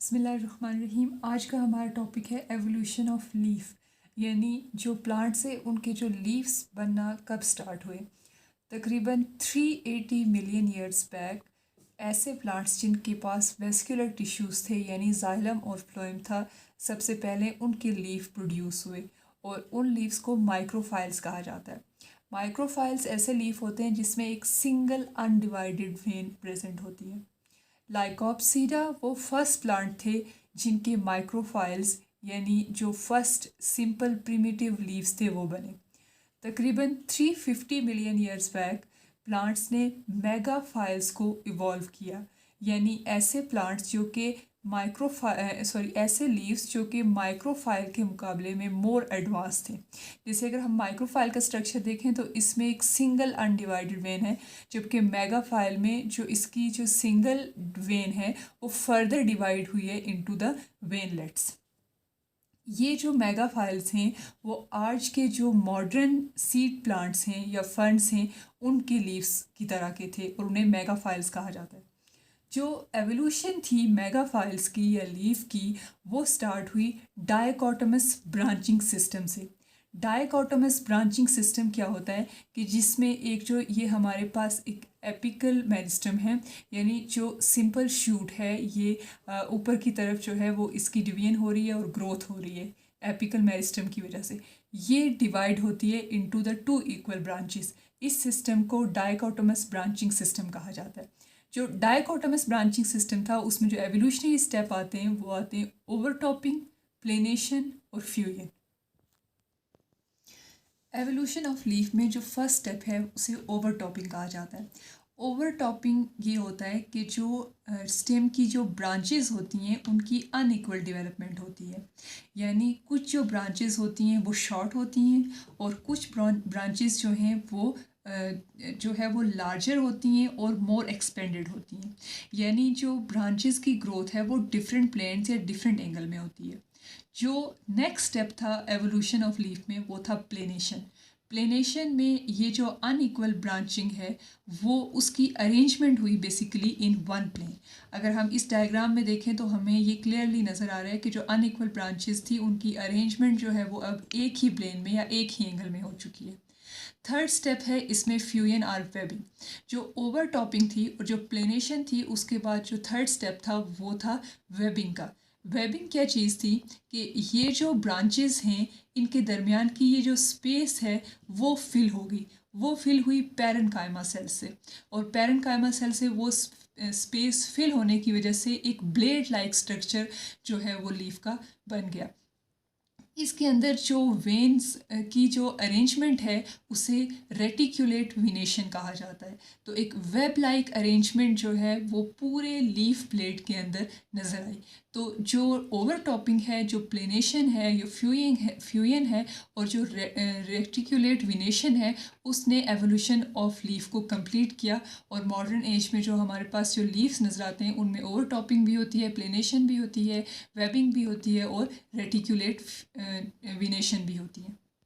बिस्मिल्लाहिर्रहमानिर्रहीम। आज का हमारा टॉपिक है एवोल्यूशन ऑफ लीफ, यानी जो प्लांट्स है उनके जो लीव्स बनना कब स्टार्ट हुए। तकरीबन 380 मिलियन ईयर्स बैक ऐसे प्लांट्स जिनके पास वेस्कुलर टिश्यूज़ थे यानी जाइलम और फ्लोएम था, सबसे पहले उनके लीफ प्रोड्यूस हुए और उन लीव्स को माइक्रोफाइल्स कहा जाता है। माइक्रोफाइल्स ऐसे लीफ होते हैं जिसमें एक सिंगल अनडिवाइडेड वेन प्रेजेंट होती है। लाइकोप्सीडा वो फर्स्ट प्लांट थे जिनके माइक्रोफाइल्स यानी जो फर्स्ट सिंपल प्रिमिटिव लीव्स थे वो बने। तकरीबन 350 मिलियन ईयर्स बैक प्लांट्स ने मेगाफाइल्स को इवॉल्व किया, यानी ऐसे प्लांट्स जो कि ऐसे लीव्स जो कि माइक्रोफाइल के मुकाबले में मोर एडवांस थे। जैसे अगर हम माइक्रोफाइल का स्ट्रक्चर देखें तो इसमें एक सिंगल अनडिवाइडेड वेन है, जबकि मेगाफाइल में जो इसकी जो सिंगल वेन है वो फर्दर डिवाइड हुई है इनटू द वेनलेट्स। ये जो मेगाफाइल्स हैं वो आज के जो मॉडर्न सीड प्लांट्स हैं या फर्न्स हैं उनके लीव्स की तरह के थे और उन्हें मेगाफाइल्स कहा जाता है। जो एवोल्यूशन थी मेगाफाइल्स की या लीफ की वो स्टार्ट हुई डायकोटोमस ब्रांचिंग सिस्टम से। डायकोटोमस ब्रांचिंग सिस्टम क्या होता है कि जिसमें एक जो ये हमारे पास एक एपिकल मेरिस्टम है, यानी जो सिंपल शूट है ये ऊपर की तरफ जो है वो इसकी डिवीजन हो रही है और ग्रोथ हो रही है एपिकल मेरिस्टम की वजह से। ये डिवाइड होती है into the two equal branches. इस सिस्टम को डायकोटोमस ब्रांचिंग सिस्टम कहा जाता है। जो डायकोटोमस ब्रांचिंग सिस्टम था उसमें जो एवोल्यूशनरी स्टेप आते हैं वो आते हैं ओवरटॉपिंग, प्लेनेशन और फ्यूजन। एवोल्यूशन ऑफ लीफ में जो फर्स्ट स्टेप है उसे ओवरटॉपिंग कहा जाता है। ओवरटॉपिंग ये होता है कि जो स्टेम की जो ब्रांचेस होती हैं उनकी अनइक्वल डेवलपमेंट होती है, यानी कुछ जो ब्रांचेस होती हैं वो शॉर्ट होती हैं और कुछ ब्रांचेस जो हैं वो जो है वो लार्जर होती हैं और मोर एक्सपेंडेड होती हैं। यानी जो ब्रांचेस की ग्रोथ है वो डिफरेंट प्लेन्स या डिफरेंट एंगल में होती है। जो नेक्स्ट स्टेप था एवोल्यूशन ऑफ लीफ में वो था प्लेनेशन। प्लेनेशन में ये जो अनइक्वल ब्रांचिंग है वो उसकी अरेंजमेंट हुई बेसिकली इन वन प्लेन। अगर हम इस डायग्राम में देखें तो हमें ये क्लियरली नज़र आ रहा है कि जो अनइक्वल ब्रांचेस थी उनकी अरेंजमेंट जो है वो अब एक ही प्लेन में या एक ही एंगल में हो चुकी है। थर्ड स्टेप है इसमें फ्यूजन और वेबिंग। जो ओवरटॉपिंग थी और जो प्लेनेशन थी उसके बाद जो थर्ड स्टेप था वो था वेबिंग का। वेबिंग क्या चीज़ थी कि ये जो ब्रांचेस हैं इनके दरमियान की ये जो स्पेस है वो फिल हो गई। वो फिल हुई पैरेन्काइमा सेल से, और पैरेन्काइमा सेल से वो स्पेस फिल होने की वजह से एक ब्लेड लाइक स्ट्रक्चर जो है वो लीफ का बन गया। इसके अंदर जो वेन्स की जो अरेंजमेंट है उसे रेटिकुलेट विनेशन कहा जाता है। तो एक वेब लाइक अरेंजमेंट जो है वो पूरे लीफ ब्लेड के अंदर नज़र आई। तो जो ओवरटॉपिंग है, जो प्लेनेशन है, जो फ्यूजन है और जो रेटिकुलेट विनेशन है उसने एवोल्यूशन ऑफ लीफ को कंप्लीट किया। और मॉडर्न एज में जो हमारे पास जो लीव्स नज़र आते हैं उनमें ओवरटॉपिंग भी होती है, प्लेनेशन भी होती है, वेबिंग भी होती है और रेटिकुलेट विनेशन भी होती है।